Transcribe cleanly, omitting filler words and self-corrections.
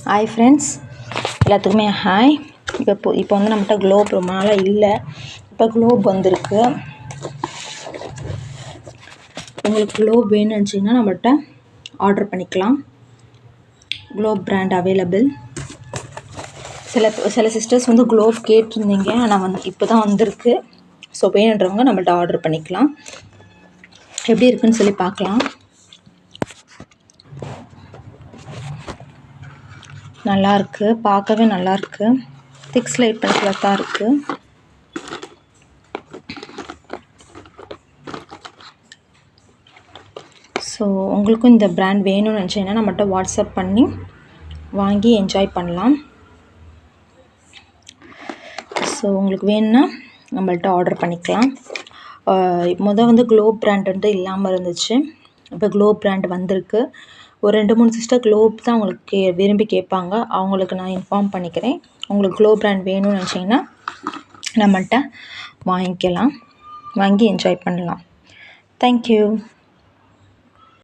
Hi friends, எல்லாத்துக்குமே hi. இப்போ வந்து நம்மகிட்ட க்ளோப் ரொம்ப நாளாக இல்லை. இப்போ க்ளோப் வந்திருக்கு. உங்களுக்கு க்ளோப் வேணும்னு நினச்சிங்கன்னா நம்மகிட்ட ஆர்டர் பண்ணிக்கலாம். Globe brand available. சில சிஸ்டர்ஸ் வந்து க்ளோப் கேட்டிருந்தீங்க, ஆனால் இப்போ தான் வந்திருக்கு. ஸோ வேணுன்றவங்க நம்மள்ட்ட ஆர்டர் பண்ணிக்கலாம். எப்படி இருக்குன்னு சொல்லி பார்க்கலாம். நல்லாயிருக்கு, பார்க்கவே நல்லாயிருக்கு. திக் ஸ்லைட் பென்சிலாக தான் இருக்குது. ஸோ உங்களுக்கும் இந்த பிராண்ட் வேணும்னு நினச்சிங்கன்னா நம்மகிட்ட வாட்ஸ்அப் பண்ணி வாங்கி என்ஜாய் பண்ணலாம். ஸோ உங்களுக்கு வேணும்னா நம்மள்ட்ட ஆர்டர் பண்ணிக்கலாம். வந்து க்ளோப் பிராண்ட் வந்து இல்லாமல் இருந்துச்சு. இப்போ க்ளோப் பிராண்ட் வந்திருக்கு. ஒரு 2-3 சிஸ்டர் க்ளோப் தான் உங்களுக்கு விரும்பி கேட்பாங்க. அவங்களுக்கு நான் இன்ஃபார்ம் பண்ணிக்கிறேன். உங்களுக்கு க்ளோப் பிராண்ட் வேணும்னு நினச்சிங்கன்னா நம்மள்ட்ட வாங்கி என்ஜாய் பண்ணலாம். தேங்க்யூ.